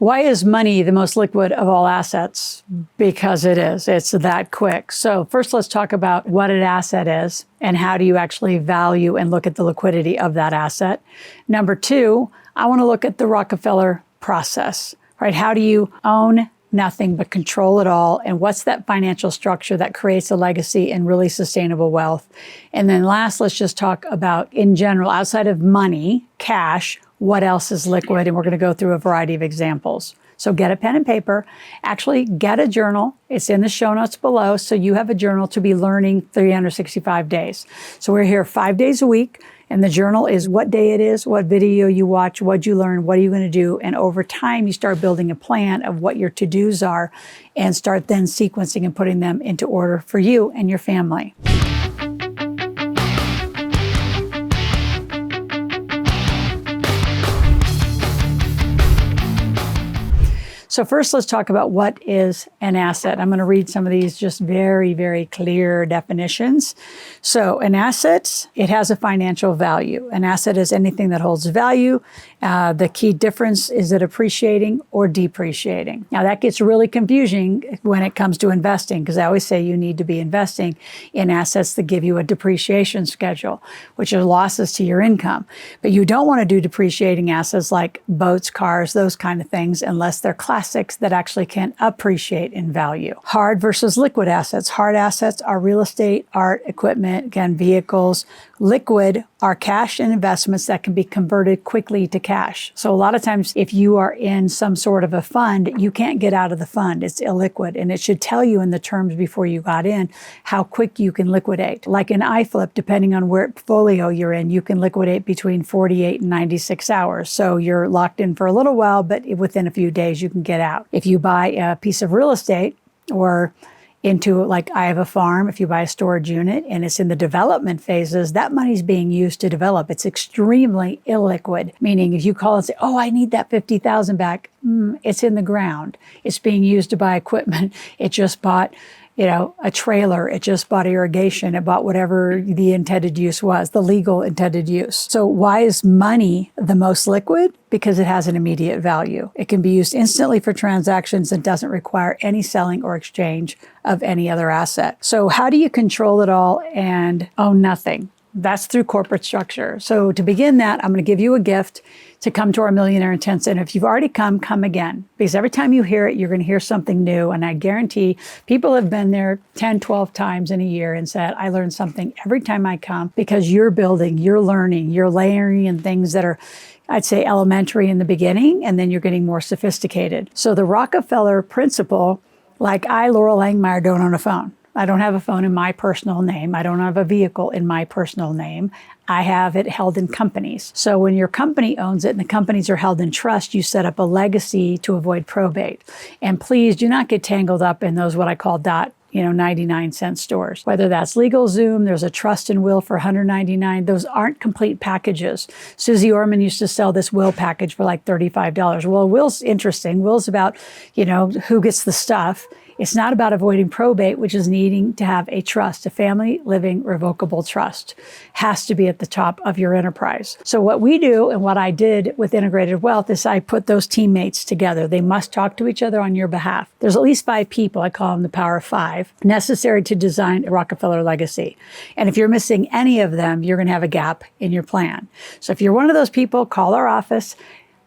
Why is money the most liquid of all assets? Because it is. It's that quick. So first, let's talk about what an asset is and how do you actually value and look at the liquidity of that asset. Number two, I want to look at the Rockefeller process, right? How do you own nothing but control it all? And what's that financial structure that creates a legacy and really sustainable wealth? And then last, let's just talk about, in general, outside of money, cash, what else is liquid? And we're going to go through a variety of examples. So get a pen and paper, actually get a journal. It's in the show notes below. So you have a journal to be learning 365 days. So we're here 5 days a week. And the journal is what day it is, what video you watch, what you learn, what are you going to do? And over time, you start building a plan of what your to-dos are and start then sequencing and putting them into order for you and your family. So first, let's talk about what is an asset. I'm going to read some of these just very, very clear definitions. So an asset, it has a financial value. An asset is anything that holds value. The key difference is it appreciating or depreciating. Now that gets really confusing when it comes to investing, because I always say you need to be investing in assets that give you a depreciation schedule, which are losses to your income. But you don't want to do depreciating assets like boats, cars, those kind of things, unless they're classics that actually can appreciate in value. Hard versus liquid assets. Hard assets are real estate, art, equipment, again, vehicles. Liquid are cash and investments that can be converted quickly to cash. So a lot of times if you are in some sort of a fund, you can't get out of the fund. It's illiquid, and it should tell you in the terms before you got in how quick you can liquidate. Like an iFlip, depending on where portfolio you're in, you can liquidate between 48 and 96 hours. So you're locked in for a little while, but within a few days you can get out. If you buy a piece of real estate or into, like I have a farm, if you buy a storage unit and it's in the development phases, that money's being used to develop. It's extremely illiquid, meaning if you call and say, oh, I need that 50,000 back, it's in the ground. It's being used to buy equipment. It just bought, a trailer. It just bought irrigation. It bought whatever the intended use was, the legal intended use. So why is money the most liquid? Because it has an immediate value. It can be used instantly for transactions and doesn't require any selling or exchange of any other asset. So how do you control it all and own nothing? That's through corporate structure. So to begin that, I'm going to give you a gift to come to our Millionaire Intensive. And if you've already come again. Because every time you hear it, you're going to hear something new. And I guarantee people have been there 10, 12 times in a year and said, I learned something every time I come, because you're building, you're learning, you're layering in things that are, I'd say, elementary in the beginning, and then you're getting more sophisticated. So the Rockefeller principle, like Loral Langemeier, don't own a phone. I don't have a phone in my personal name. I don't have a vehicle in my personal name. I have it held in companies. So when your company owns it and the companies are held in trust, you set up a legacy to avoid probate. And please do not get tangled up in those what I call 99-cent stores. Whether that's LegalZoom, there's a trust and will for $199. Those aren't complete packages. Susie Orman used to sell this will package for like $35. Well, will's interesting. Will's about, who gets the stuff. It's not about avoiding probate, which is needing to have a trust. A family living revocable trust has to be at the top of your enterprise. So what we do, and what I did with Integrated Wealth, is I put those teammates together. They must talk to each other on your behalf. There's at least 5 people, I call them the power of 5, necessary to design a Rockefeller legacy. And if you're missing any of them, you're going to have a gap in your plan. So if you're one of those people, call our office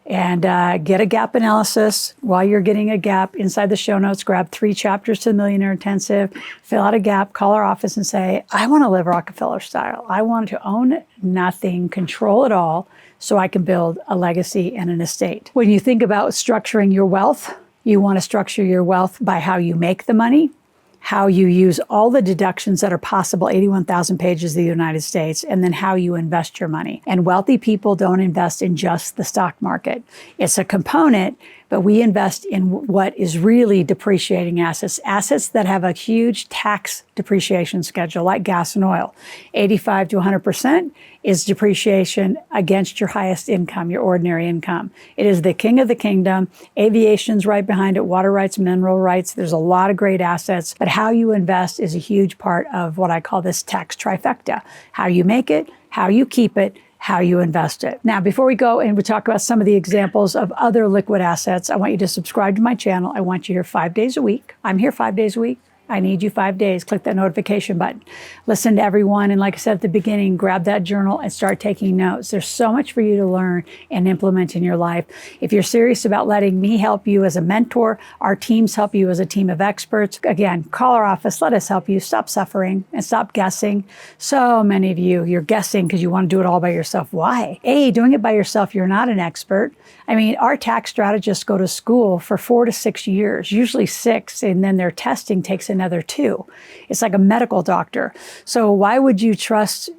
and get a gap analysis. While you're getting a gap, inside the show notes, grab 3 chapters to the Millionaire Intensive, fill out a gap, call our office and say, I want to live Rockefeller style. I want to own nothing, control it all, so I can build a legacy and an estate. When you think about structuring your wealth, you want to structure your wealth by how you make the money, how you use all the deductions that are possible, 81,000 pages of the United States, and then how you invest your money. And wealthy people don't invest in just the stock market. It's a component, but we invest in what is really depreciating assets, assets that have a huge tax depreciation schedule, like gas and oil. 85 to 100% is depreciation against your highest income, your ordinary income. It is the king of the kingdom. Aviation's right behind it, water rights, mineral rights. There's a lot of great assets, but how you invest is a huge part of what I call this tax trifecta. How you make it, how you keep it, how you invest it. Now, before we go and we talk about some of the examples of other liquid assets, I want you to subscribe to my channel. I want you here 5 days a week. I'm here 5 days a week. I need you 5 days. Click that notification button. Listen to everyone. And like I said at the beginning, grab that journal and start taking notes. There's so much for you to learn and implement in your life. If you're serious about letting me help you as a mentor, our teams help you as a team of experts. Again, call our office. Let us help you. Stop suffering and stop guessing. So many of you, you're guessing because you want to do it all by yourself. Why? A, doing it by yourself, you're not an expert. I mean, our tax strategists go to school for 4 to 6 years, usually 6, and then their testing takes another 2. It's like a medical doctor. So why would you trust,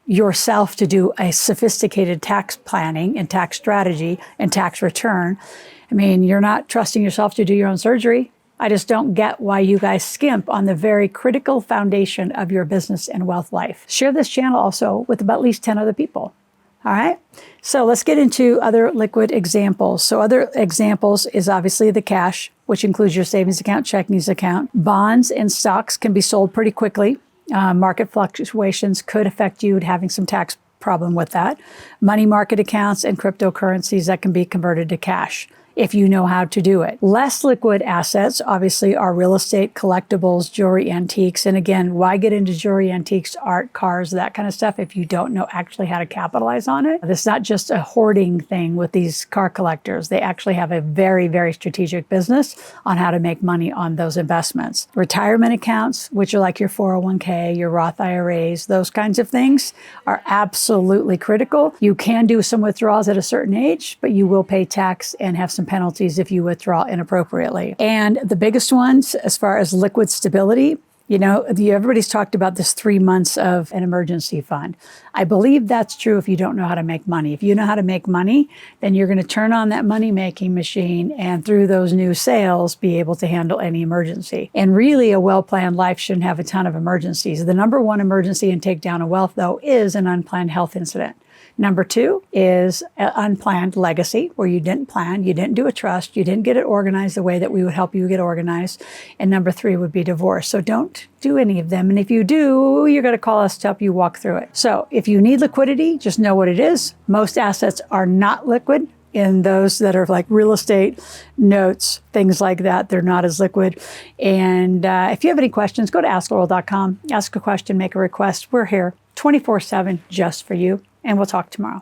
yourself to do a sophisticated tax planning and tax strategy and tax return? I mean, you're not trusting yourself to do your own surgery. I just don't get why you guys skimp on the very critical foundation of your business and wealth life. Share this channel also with about at least 10 other people. All right. So let's get into other liquid examples. So other examples is obviously the cash, which includes your savings account, checkings account. Bonds and stocks can be sold pretty quickly. Market fluctuations could affect you having some tax problem with that. Money market accounts and cryptocurrencies that can be converted to cash if you know how to do it. Less liquid assets, obviously, are real estate, collectibles, jewelry, antiques. And again, why get into jewelry, antiques, art, cars, that kind of stuff if you don't know actually how to capitalize on it? This is not just a hoarding thing with these car collectors. They actually have a very, very strategic business on how to make money on those investments. Retirement accounts, which are like your 401k, your Roth IRAs, those kinds of things are absolutely critical. You can do some withdrawals at a certain age, but you will pay tax and have some penalties if you withdraw inappropriately. And the biggest ones, as far as liquid stability, everybody's talked about this 3 months of an emergency fund. I believe that's true if you don't know how to make money. If you know how to make money, then you're going to turn on that money-making machine and through those new sales, be able to handle any emergency. And really, a well-planned life shouldn't have a ton of emergencies. The number one emergency in takedown of wealth, though, is an unplanned health incident. Number 2 is an unplanned legacy, where you didn't plan, you didn't do a trust, you didn't get it organized the way that we would help you get organized. And number 3 would be divorce. So don't do any of them. And if you do, you're going to call us to help you walk through it. So if you need liquidity, just know what it is. Most assets are not liquid. In those that are like real estate, notes, things like that, they're not as liquid. And if you have any questions, go to askloral.com, ask a question, make a request. We're here 24/7 just for you. And we'll talk tomorrow.